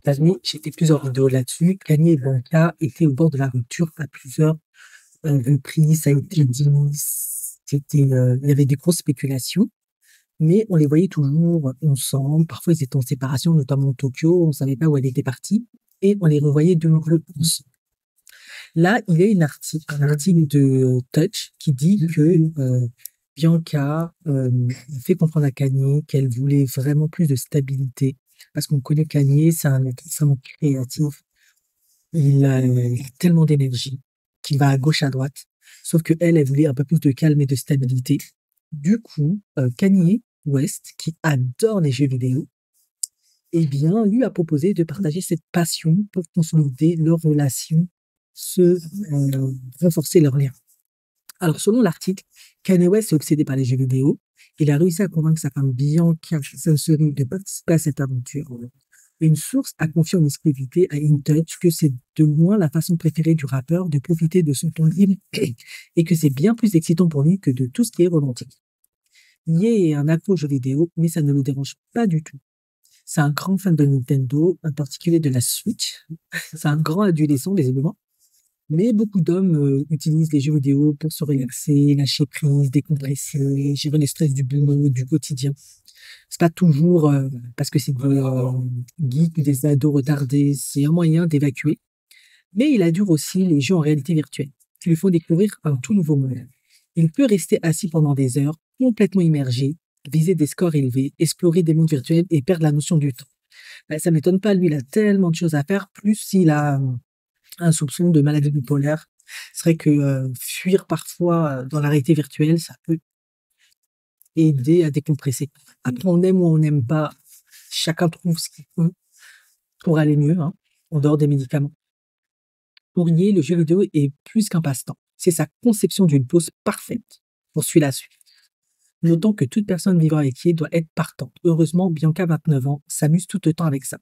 Kanye, j'ai fait plusieurs vidéos là-dessus. Kanye et Banca étaient au bord de la rupture à plusieurs reprises. Ça a été dit, il y avait des grosses spéculations, mais on les voyait toujours ensemble. Parfois, ils étaient en séparation, notamment Tokyo. On savait pas où elle était partie. Et on les revoyait de nouveau ensemble. Là, il y a un article de Touch qui dit que Bianca fait comprendre à Kanye qu'elle voulait vraiment plus de stabilité. Parce qu'on connaît Kanye, c'est un être extrêmement créatif. Il a tellement d'énergie qu'il va à gauche, à droite. Sauf que elle voulait un peu plus de calme et de stabilité. Du coup, Kanye West, qui adore les jeux vidéo, eh bien, lui a proposé de partager cette passion pour consolider leur relation, se renforcer leur lien. Alors, selon l'article, Kanye West est obsédé par les jeux vidéo. Il a réussi à convaincre sa femme Bianca Censori de participer à cette aventure. Une source a confié en exclusivité à InTouch que c'est de loin la façon préférée du rappeur de profiter de son temps libre et que c'est bien plus excitant pour lui que de tout ce qui est romantique. Ye est un accro aux jeux vidéo, mais ça ne le dérange pas du tout. C'est un grand fan de Nintendo, en particulier de la Switch. C'est un grand adolescent, visiblement. Mais beaucoup d'hommes utilisent les jeux vidéo pour se relaxer, lâcher prise, décompresser, gérer le stress du boulot, du quotidien. C'est pas toujours parce que c'est des geeks ou des ados retardés, c'est un moyen d'évacuer. Mais il adore aussi les jeux en réalité virtuelle, qui lui font découvrir un tout nouveau monde. Il peut rester assis pendant des heures, complètement immergé, viser des scores élevés, explorer des mondes virtuels et perdre la notion du temps. Ben, ça m'étonne pas, lui, il a tellement de choses à faire, plus s'il a un soupçon de maladie bipolaire. C'est vrai que fuir parfois dans la réalité virtuelle, ça peut aider à décompresser. Après, on aime ou on n'aime pas, chacun trouve ce qu'il peut pour aller mieux, hein, en dehors des médicaments. Pour Ye, le jeu vidéo est plus qu'un passe-temps. C'est sa conception d'une pause parfaite pour suivre la suite. Notons que toute personne vivant avec Ye doit être partante. Heureusement, Bianca, 29 ans, s'amuse tout le temps avec ça.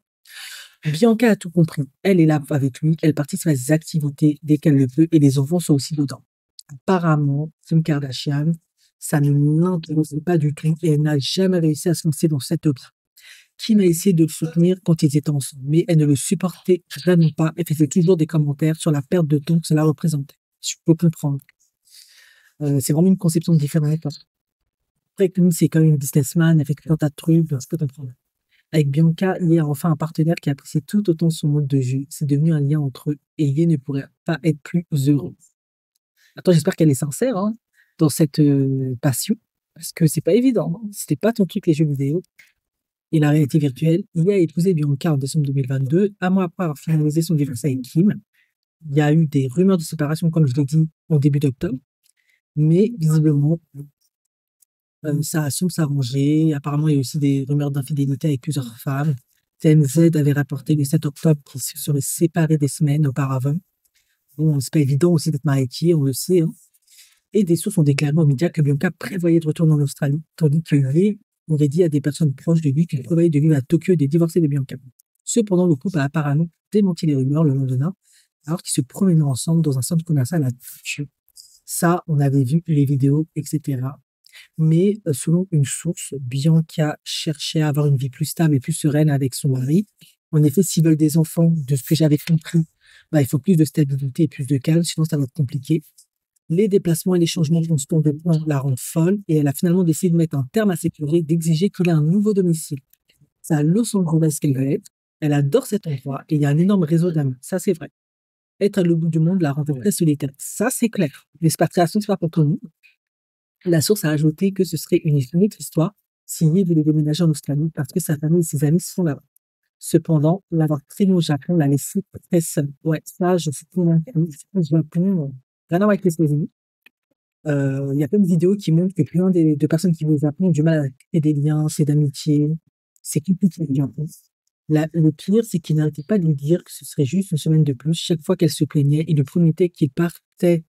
Bianca a tout compris. Elle est là avec lui, elle participe à ses activités dès qu'elle le peut et les enfants sont aussi dedans. Apparemment, Kim Kardashian, ça ne l'intéresse pas du tout et elle n'a jamais réussi à se lancer dans cette hobby. Kim a essayé de le soutenir quand ils étaient ensemble, mais elle ne le supportait vraiment pas et faisait toujours des commentaires sur la perte de temps que cela représentait. Je peux comprendre. C'est vraiment une conception différente. Après, Kim, c'est quand même une businessman, elle fait tout un tas de trucs, je peux comprendre. Avec Bianca, il y a enfin un partenaire qui apprécie tout autant son mode de jeu. C'est devenu un lien entre eux et Ye ne pourrait pas être plus heureux. Attends, j'espère qu'elle est sincère hein, dans cette passion, parce que c'est pas évident. Hein. C'était pas ton truc les jeux vidéo et la réalité virtuelle. Il a épousé Bianca en décembre 2022, un mois après avoir finalisé son divorce avec Kim. Il y a eu des rumeurs de séparation, comme je l'ai dit, en début d'octobre, mais visiblement, ça semble s'arranger. Apparemment, il y a aussi des rumeurs d'infidélité avec plusieurs femmes. TMZ avait rapporté le 7 octobre qu'ils se seraient séparés des semaines auparavant. Bon, c'est pas évident aussi d'être marié, on le sait. Hein. Et des sources ont déclaré aux médias que Bianca prévoyait de retourner en Australie, tandis que Ye aurait dit à des personnes proches de lui qu'il prévoyait de vivre à Tokyo et de divorcer de Bianca. Cependant, le couple a apparemment démenti les rumeurs le lendemain, alors qu'ils se promenaient ensemble dans un centre commercial à Tokyo. Ça, on avait vu les vidéos, etc. Mais selon une source, Bianca cherchait à avoir une vie plus stable et plus sereine avec son mari. En effet, s'ils veulent des enfants, de ce que j'avais compris, bah, il faut plus de stabilité et plus de calme, sinon ça va être compliqué. Les déplacements et les changements constants de plan la rendent folle et elle a finalement décidé de mettre un terme à ses pleurs, d'exiger qu'il ait un nouveau domicile. C'est à Los Angeles qu'elle veut être. Elle adore cet endroit et il y a un énorme réseau d'amis. Ça, c'est vrai. Être à l'autre bout du monde la rend très solitaire. Ça, c'est clair. L'expatriation, c'est pas pour tout le monde. La source a ajouté que ce serait une autre histoire s'il voulait déménager en Australie parce que sa famille et ses amis sont là-bas. Cependant, l'avoir traîné au Japon l'a laissé très seule. Ouais, ça, je suis convaincue. Le Japon, rien à voir avec les États-Unis. Il y a plein de vidéos qui montrent que plein de personnes qui vont au Japon ont du mal à créer des liens, c'est d'amitié. C'est compliqué le Japon. Le pire, c'est qu'il n'arrêtait pas de lui dire que ce serait juste une semaine de plus. Chaque fois qu'elle se plaignait, il lui promettait qu'il partait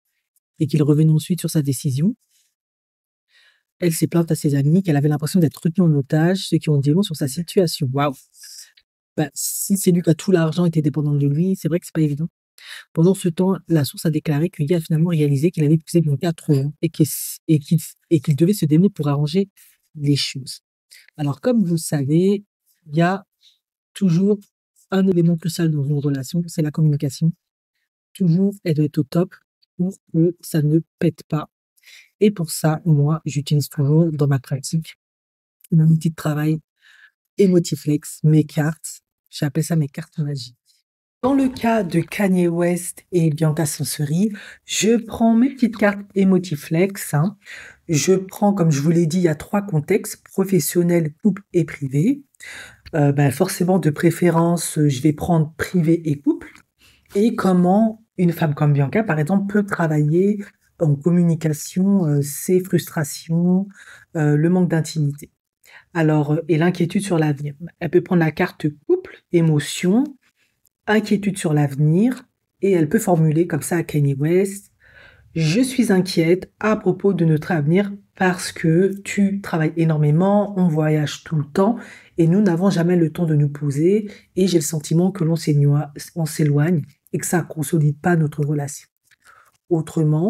et qu'il revenait ensuite sur sa décision. Elle s'est plainte à ses amis qu'elle avait l'impression d'être retenue en otage, ceux qui ont dit long sur sa situation. Waouh! Bah, si c'est lui qui a tout l'argent était dépendant de lui, c'est vrai que c'est pas évident. Pendant ce temps, la source a déclaré qu'il a finalement réalisé qu'il avait épousé Bianca trop long et qu'il devait se démener pour arranger les choses. Alors, comme vous le savez, il y a toujours un élément crucial dans une relation, c'est la communication. Toujours, elle doit être au top pour que ça ne pète pas. Et pour ça, moi, j'utilise toujours dans ma pratique mon outil de travail Emotiflex, mes cartes. J'appelle ça mes cartes magiques. Dans le cas de Kanye West et Bianca Censori, je prends mes petites cartes Emotiflex, hein. Je prends, comme je vous l'ai dit, il y a 3 contextes, professionnel, couple et privé. Forcément, de préférence, je vais prendre privé et couple. Et comment une femme comme Bianca, par exemple, peut travailler en communication, ses frustrations, le manque d'intimité. Alors, et l'inquiétude sur l'avenir. Elle peut prendre la carte couple, émotion, inquiétude sur l'avenir, et elle peut formuler comme ça à Kanye West: je suis inquiète à propos de notre avenir parce que tu travailles énormément, on voyage tout le temps et nous n'avons jamais le temps de nous poser et j'ai le sentiment que on s'éloigne et que ça ne consolide pas notre relation. Autrement,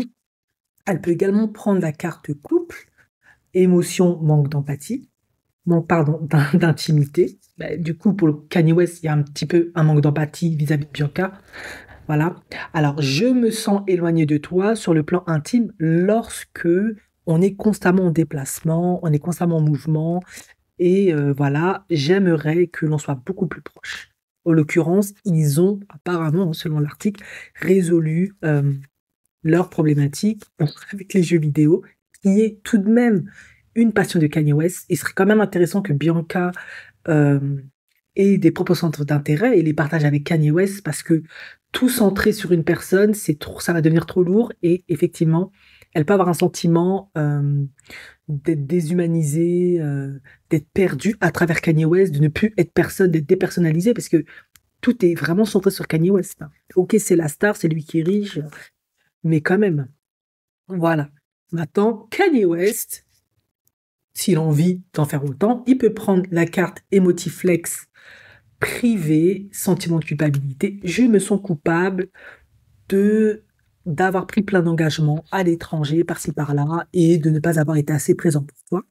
elle peut également prendre la carte couple, émotion, manque d'empathie, manque, pardon, d'intimité. Du coup, pour le Kanye West, il y a un petit peu un manque d'empathie vis-à-vis de Bianca. Voilà. Alors, je me sens éloignée de toi sur le plan intime lorsque on est constamment en déplacement, on est constamment en mouvement et voilà, j'aimerais que l'on soit beaucoup plus proche. En l'occurrence, ils ont apparemment, selon l'article, résolu leur problématique avec les jeux vidéo, qui est tout de même une passion de Kanye West. Il serait quand même intéressant que Bianca ait des propres centres d'intérêt et les partage avec Kanye West parce que tout centré sur une personne, ça va devenir trop lourd et effectivement, elle peut avoir un sentiment d'être déshumanisée, d'être perdue à travers Kanye West, de ne plus être personne, d'être dépersonnalisée parce que tout est vraiment centré sur Kanye West, hein. Ok, c'est la star, c'est lui qui est riche, mais quand même. Voilà. Maintenant, Kanye West, s'il a envie d'en faire autant, il peut prendre la carte Emotiflex privé, sentiment de culpabilité. Je me sens coupable d'avoir pris plein d'engagements à l'étranger, par-ci par-là, et de ne pas avoir été assez présent pour toi.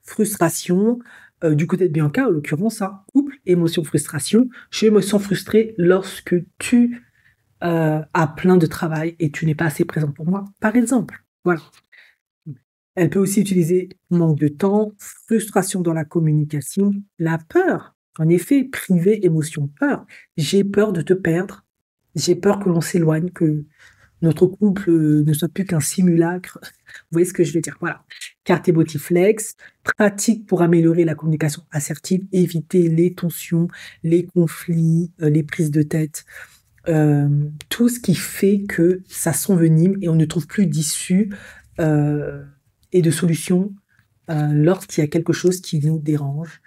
Frustration, du côté de Bianca, en l'occurrence, hein, couple, émotion, frustration. Je me sens frustrée lorsque tu as plein de travail et tu n'es pas assez présent pour moi, par exemple. Voilà. Elle peut aussi utiliser manque de temps, frustration dans la communication, la peur. En effet, privé, émotion, peur. J'ai peur de te perdre. J'ai peur que l'on s'éloigne, que notre couple ne soit plus qu'un simulacre. Vous voyez ce que je veux dire? Voilà. Carte Emotiflex, pratique pour améliorer la communication assertive, éviter les tensions, les conflits, les prises de tête, tout ce qui fait que ça s'envenime et on ne trouve plus d'issue et de solution lorsqu'il y a quelque chose qui nous dérange.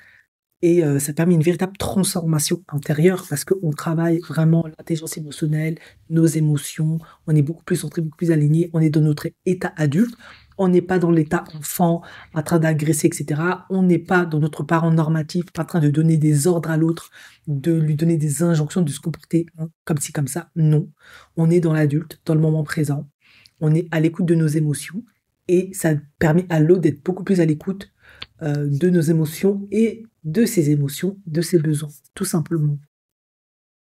Et ça permet une véritable transformation intérieure parce qu'on travaille vraiment l'intelligence émotionnelle, nos émotions, on est beaucoup plus centré, beaucoup plus aligné, on est dans notre état adulte, on n'est pas dans l'état enfant en train d'agresser, etc. On n'est pas dans notre parent normatif en train de donner des ordres à l'autre, de lui donner des injonctions, de se comporter comme ci, comme ça. Non, on est dans l'adulte, dans le moment présent, on est à l'écoute de nos émotions et ça permet à l'autre d'être beaucoup plus à l'écoute de nos émotions et de ses émotions, de ses besoins, tout simplement.